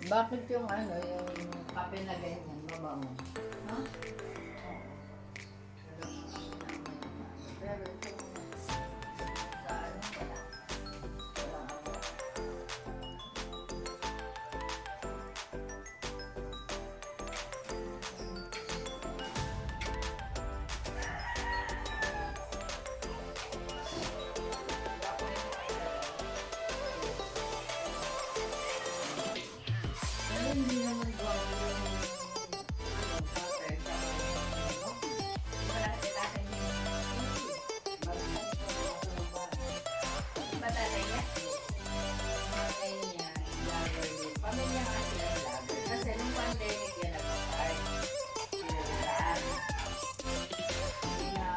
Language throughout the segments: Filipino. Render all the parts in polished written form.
Bakit yung ano, yung kape na ganyan, mabango? Ha? Pero itong sa ano, wala. Wala ako. Pero hindi naman bago yung ano, kape, tsaka ano, Marami tatay niya. balikan ko sa baba. Ba tatay niya? Patay niya, vlogger din. Pamilya nga sila vlogger. Kasi nung pandemic yan nag-start. Sinalaan. Na,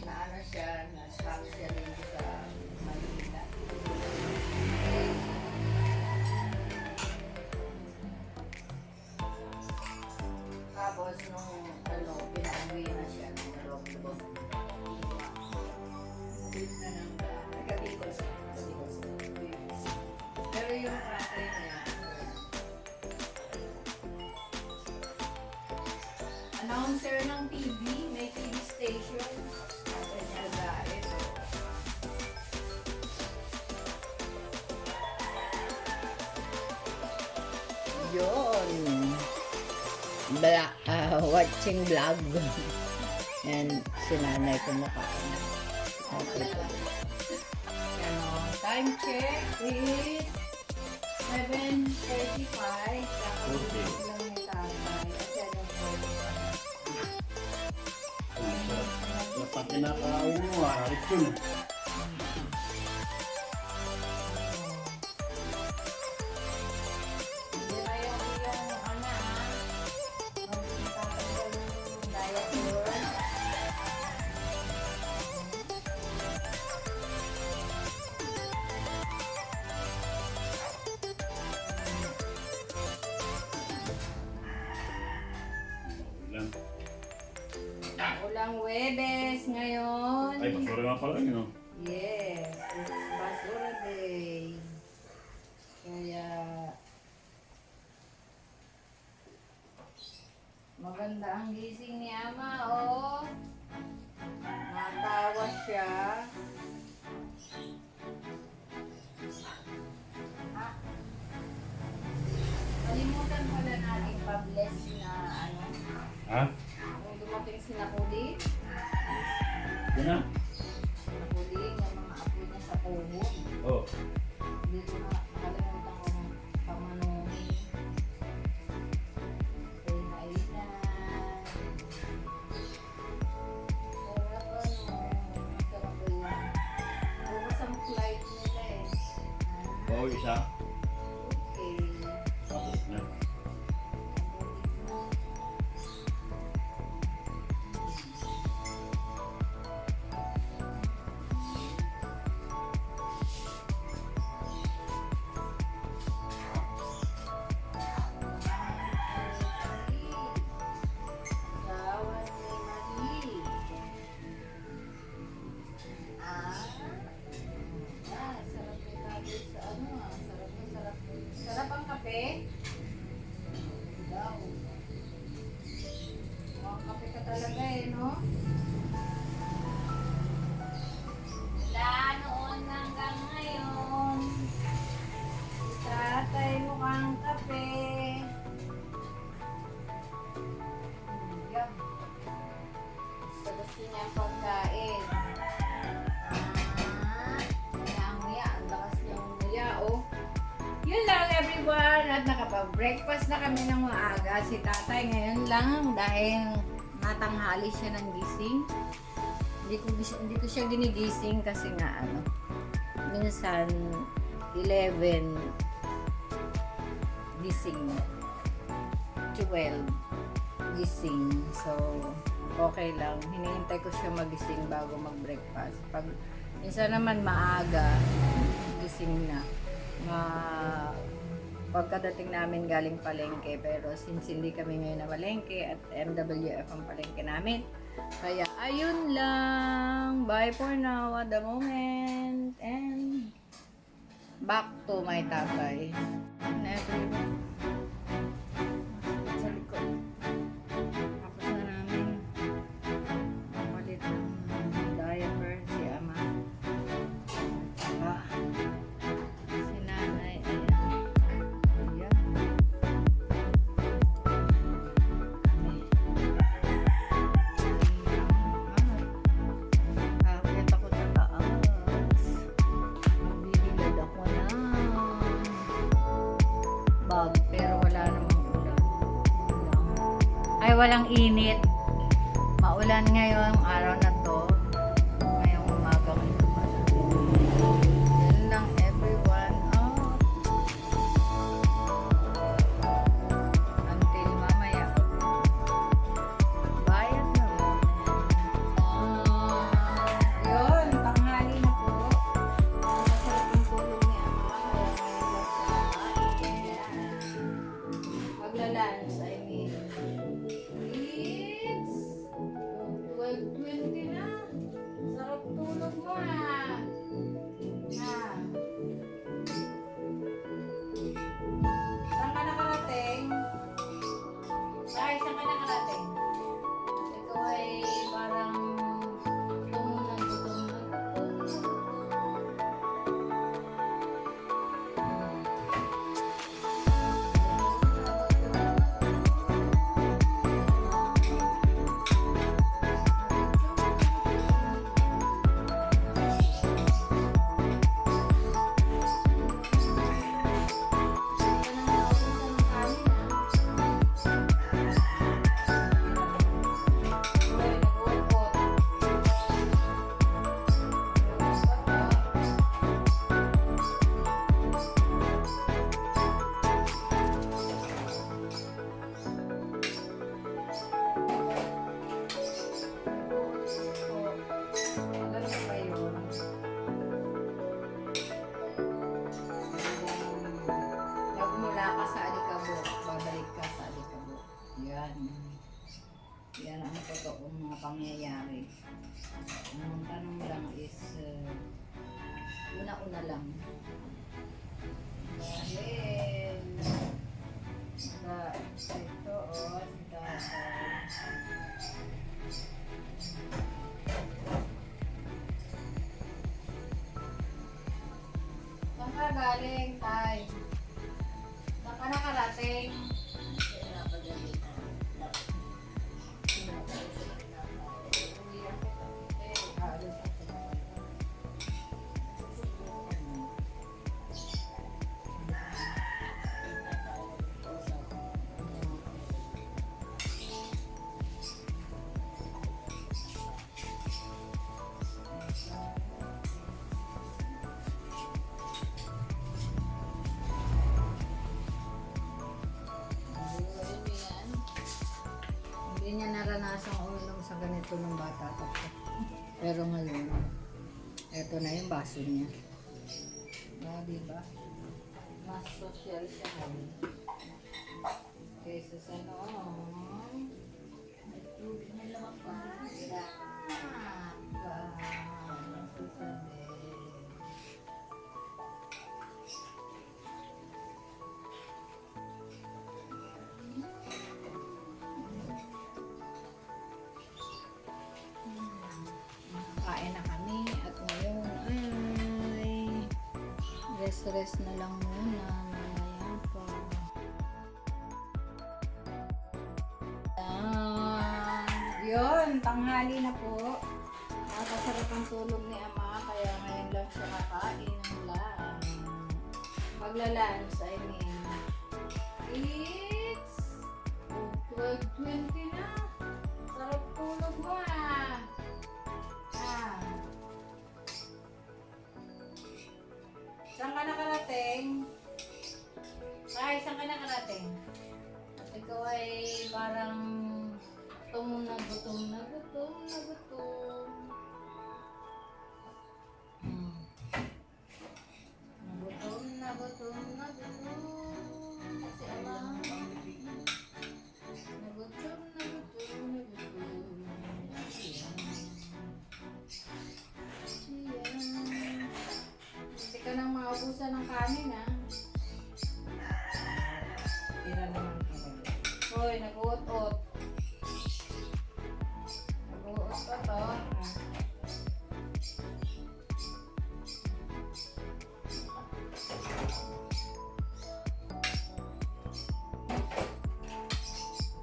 na ano siya, na-stop siya rin sa Manila. Tapos nung ano, pinauwi na siya nung lockdown. Ulit na nang Nagkabikos. pero yung tatay niya, announcer ng TV, may TV station. Tatay niya dahil. Yun. Watching vlog. And sinanay ko mukhaan. Okay po. Ano, time check is 7:35. Okay. Lang ni tatay. At 7:45. Basta kinakain mo, harit yun. Hindi na yung ano tatanggal yung diaper. Ilan? Ulang Webes ngayon. Ay, basura nga pala yun, no? Yes, it's basura day. Kaya maganda ang gising ni Ama, oh. Natawa siya. Ah, kalimutan pala natin pa-bless na ano. Ha? Kung dumating si Nakuli, Yan na? Nakuli, yung mga apo niya sa puho. Oo. Hindi ko na nakalimutan ko ng pamanuhin. Kay Nailan. Sarap ano, masarap ko yun. Bukas ang flight nila eh. Oo, isa. Okay. Tapos na. Asawa ni Marie. Sarap ni tatay sa ano ah. Sarap na sarap. Sarap ang kape? Daw. Mukhang kape ka talaga eh, no? Mula noon hanggang ngayon. Si tatay mukhang kape. Yum. Gusto niya ang pagkain. Nguya, ang lakas niyang nguya, oh. Yun lang everyone, at nakapag-breakfast na kami ng maaga. Si tatay ngayon lang dahil natanghali siya ng gising. Hindi ko siya ginigising kasi nga ano, minsan 11 gising, 12 gising. So, okay lang. Hinihintay ko siya magising bago mag-breakfast. Pag minsan naman maaga, gising na. Pagkadating namin galing palengke, pero since hindi kami ngayon na palengke at MWF ang palengke namin, kaya ayun lang. Bye for now at the moment. And Back to my tatay. Never. Sa likod. Tapos na namin. Malit ng diaper si ama. Saka si nanay. Ayan. Ayan. Akit ako sa taas. Bibilad ako ng bag, pero wala namang ulan. Ay, walang init. Maulan ngayong araw na to. Ngayong umaga ito pala. Yan lang everyone. Oh. Until mamaya. Bayad na. Yun, tanghali na po. Masarap ang tulog ni Ama. Magla-lunch, I mean. It's 12:20 na. Sarap tulog mo ah. Ah. Saan ka nakarating? Ay, saan ka nakarating? Ikaw ay parang gutom na gutom na gutom. Alam mo ba yun? Nagmula ka sa alikabok, babalik ka sa alikabok. Yan. Yan ang totoong mga pangyayari. Ang tanong lang is, una-una lang. Dahil, ito si tatay. Saan ka galing, tay? Saan ka nakarating? Hindi niya naranasang uminom sa ganito ng bata pa siya. Pero ngayon, eto na yung baso niya. Diba? Mas social siya ngayon. Kaysa sa noong, may tubig na lang pa. Kain na kami at ngayon ay rest na lang muna, mamaya pa. Yun, tanghali na po. Nakasarap ang tulog ni Ama, kaya ngayon lang siya kakain ng lunch. Magla-lunch, I mean. It's 12:20 na. Sarap tulog mo ah. Saan ka nakarating? Ay, saan ka nakarating? At ikaw ay parang gutom na gutom na gutom na gutom. Gutom na gutom na gutom. Si Ama. Nagutom na gutom na gutom. Ayan. Hindi ka nang maubos Naubusan ng kanin ha. Tira naman talaga. Hoy, nag-uot-ut. Nag-uot pa to.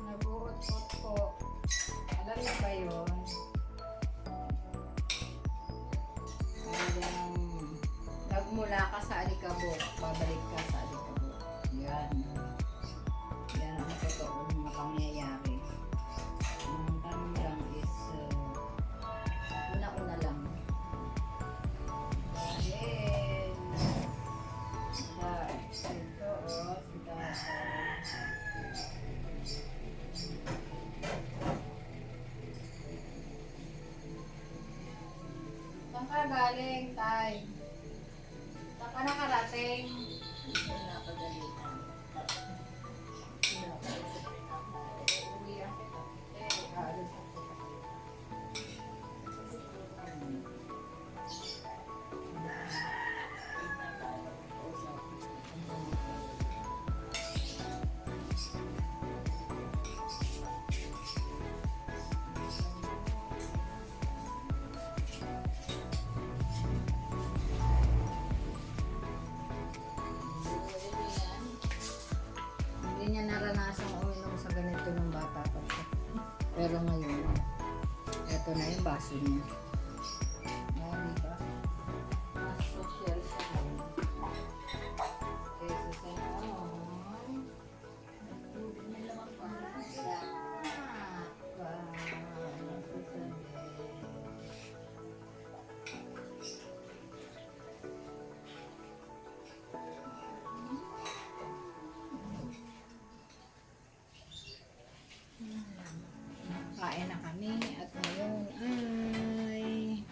Nag-uot-ut po. Alam niyo ba yun? Nagmula ka sa alikabok, babalik ka sa alikabok. Yan. Yan ang totoo ng mga pangyayari. Ang tanong lang is, una-una lang. Dahil, ito o, si Tatay. Saan ka galing, Tay? Saan ka nakarating? Pinapagalitan. Uwihan kita. Aalis ako. Hindi niya naranasan uminom sa ganito ng bata pa siya. Pero ngayon, eto na yung baso niya. Diba? Mas social siya ngayon. Kesa sa noon. May lamang pa. Kain na kami at ngayon ay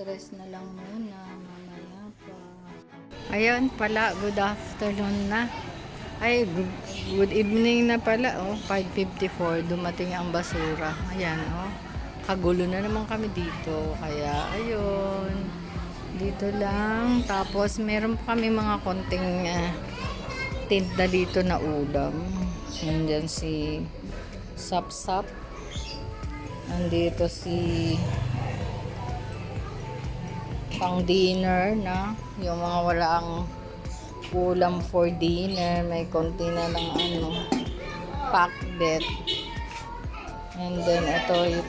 rest na lang muna mamaya pa. Ayun pala, good afternoon na. Ay, good evening na pala, oh. 5:54, dumating ang basura. Ayan, oh. Kagulo na naman kami dito. Kaya, ayun. Dito lang. Tapos, meron pa kami mga konting tinda dito na ulam. Nandyan si Sap-Sap. Nandito si pang dinner na. Yung mga walang ulam for dinner. May konti na lang pakbet. And then ito yung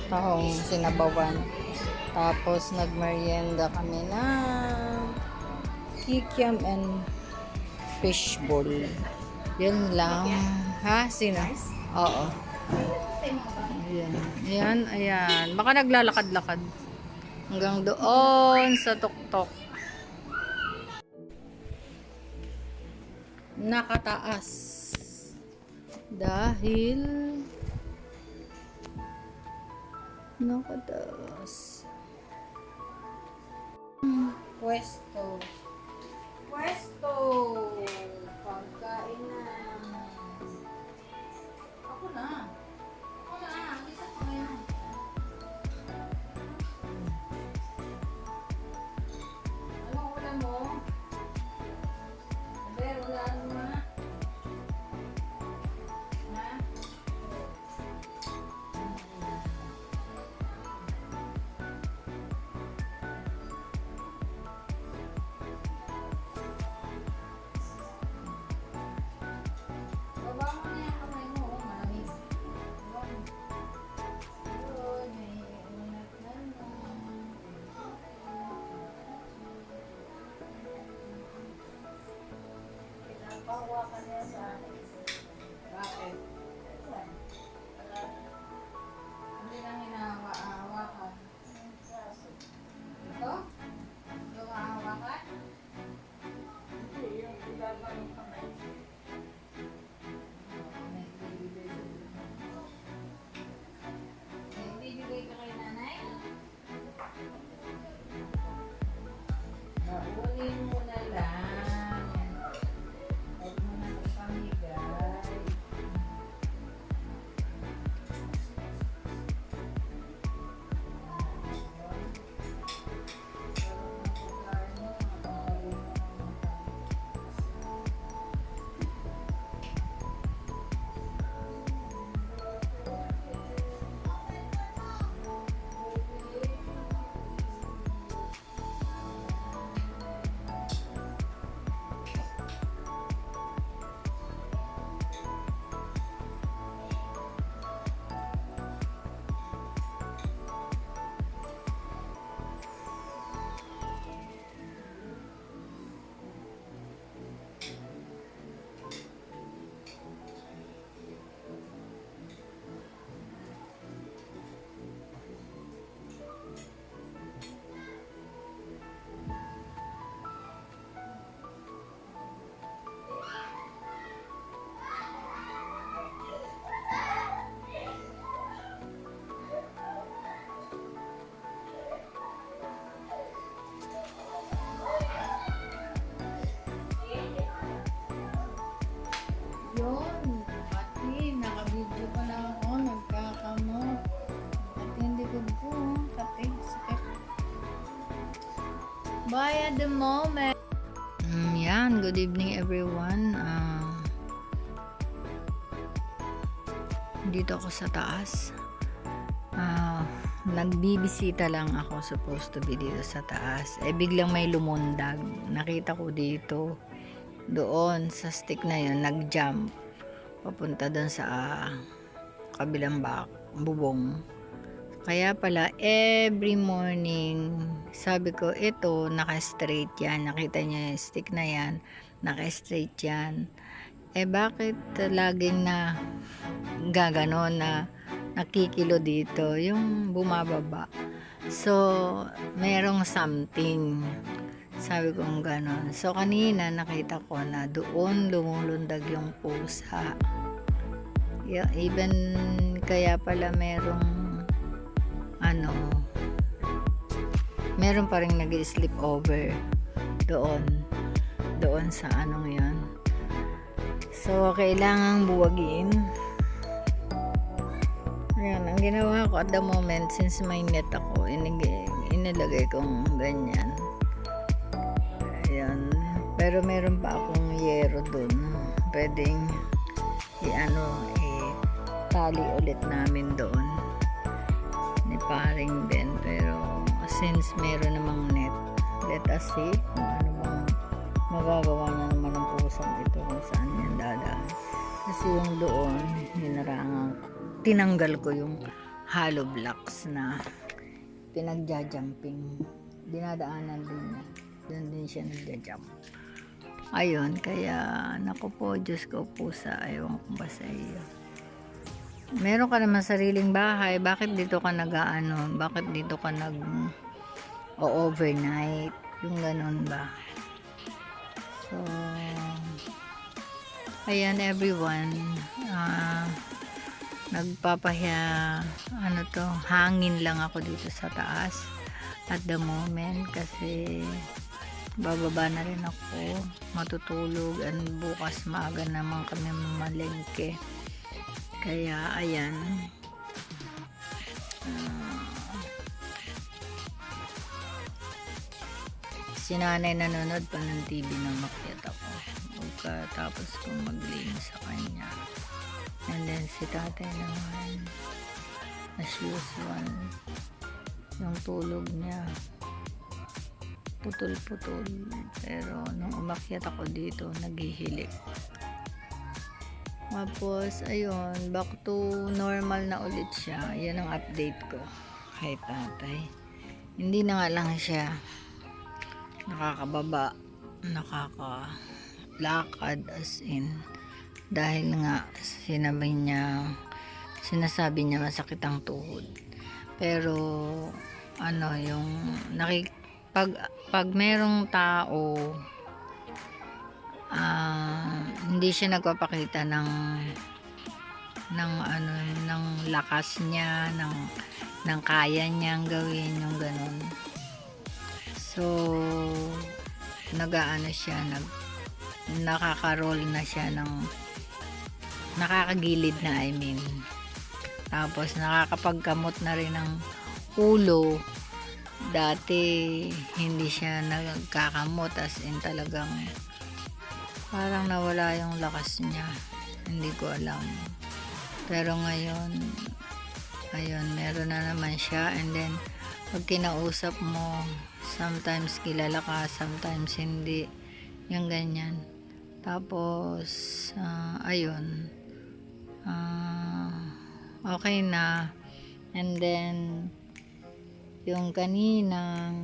tahong sinabawan. Tapos nagmerienda kami na kikiam and fishball. Yan lang. Ha? Sino? Oo. Ayan. Ayan. Baka naglalakad-lakad. Hanggang doon sa tuktok. Nakataas. Dahil nakataas. Pwesto. Pagkain na. Ako na. Isa ko ngayon. Anong ulam mo? Aber, wala naman. Ha? Bye at the moment. Yan, good evening everyone. Dito ako sa taas. Nagbibisita lang ako, supposed to be dito sa taas. Biglang may lumundag. Nakita ko dito. Doon sa stick na yun, nag-jump. Papunta doon sa kabilang bubong. Kaya pala, every morning, sabi ko, ito, naka-straight yan. Nakita niyo yung stick na yan, naka-straight yan. Bakit laging na gaganon na nakikilo dito, yung bumababa? So, merong something. Sabi ko ganon. So, kanina nakita ko na doon lumulundag yung pusa. Yeah, even kaya pala merong meron pa rin nag-sleep over doon sa anong yan. So, kailangang buwagin. Ayan, ang ginawa ko at the moment, since may net ako, inilagay kong ganyan. Ayan. Pero meron pa akong yero dun. Pwedeng tali ulit namin doon ni paring Ben. Pero since meron namang net, let us see kung ano bang magagawa na naman ng pusang ito, kung saan yan dadaan. Kasi yung doon, tinanggal ko yung hollow blocks na pinagja-jumping. Dinadaanan din niya. Doon din siya nagja-jump. Ayun, kaya naku po, Diyos ko pusa, ayaw ko ba sa iyo. Meron ka naman sariling bahay, bakit dito ka bakit dito ka overnight, yung ganun ba? So, ayan everyone, hangin lang ako dito sa taas at the moment kasi bababa na rin ako, matutulog, and bukas maaga naman kami mamalengke. Kaya ayan, si nanay nanonood pa ng TV na makyat ako. Tapos kung maglinis sa kanya. And then si tatay naman, as usual, yung tulog niya putol-putol. Pero nung umakyat ako dito, naghihilik. Tapos, ayun, back to normal na ulit siya. Yan ang update ko kay tatay. Hindi na nga lang siya nakakababa, nakakalakad as in. Dahil nga, sinasabi niya masakit ang tuhod. Pero, pag merong tao, hindi siya nagpapakita ng lakas niya, ng kaya niyang gawin yung ganun. So, nakaka-roll na siya nakakagilid na, tapos nakakapagkamot na rin ng ulo. Dati hindi siya nagkakamot, as in talagang parang nawala yung lakas niya, hindi ko alam. Pero ngayon, ayun, meron na naman siya. And then pag kinausap mo, sometimes kilala ka, sometimes hindi, yung ganyan. Tapos ayun, okay na. And then yung kaninang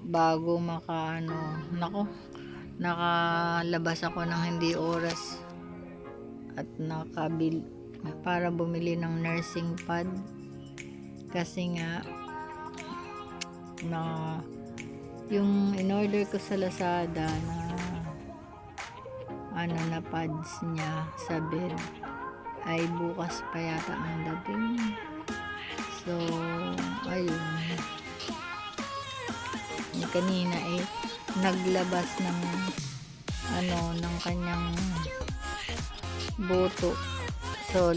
bago nakalabas ako ng hindi oras at para bumili ng nursing pad, kasi nga yung in-order ko sa Lazada na pads niya sa bed ay bukas pa yata ang dating. So ayun, kanina naglabas ng kanyang boto. So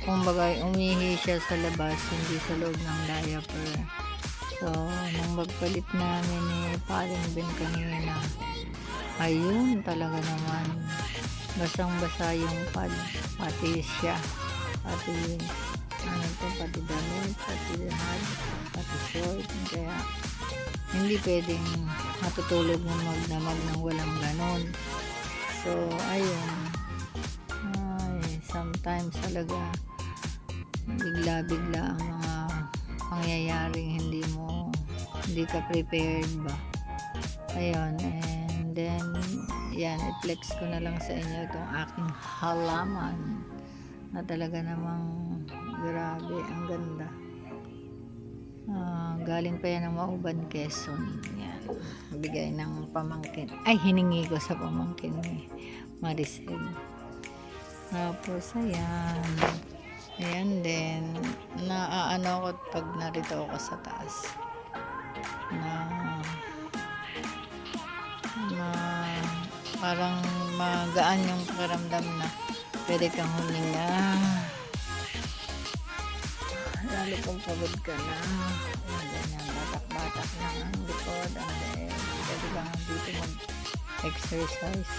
kumbaga umihi siya sa labas, hindi sa loob ng diaper. So, nung magpalit namin ni Paring Ben kanina, ayun talaga naman. Basang-basa yung pad, pati siya, pati ano to, pati damit, pati hat, pati short. Kaya hindi pwedeng matutulog ng magdamag ng walang ganon. So, ayun. Ay, sometimes talaga bigla-bigla ang mga pangyayaring hindi ka prepared ba. Ayun, and then yan, i-flex ko na lang sa inyo itong aking halaman na talaga namang grabe, ang ganda. Galing pa yan ng Mauban, Quezon. Yan, bigay ng pamangkin, ay hiningi ko sa pamangkin ni Maricel. Tapos ayan din, naaano ko pag narito ako sa taas, na parang magaan yung pakiramdam na pwede kang huminga, lalo kung pagod ka na. Ayan, ganyan, batak-batak lang ang likod, and then pwede lang dito mag-exercise.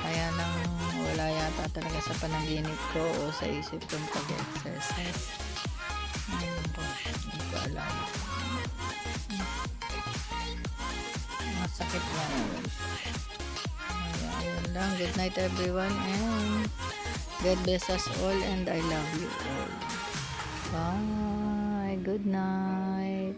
Kaya nang wala yata talaga sa panaginip ko o sa isip kong pag-exercise. Ayun po, hindi ko alam. Masakit lang yun. Ayun lang. Good night everyone, and God bless us all, and I love you all. Bye. Good night.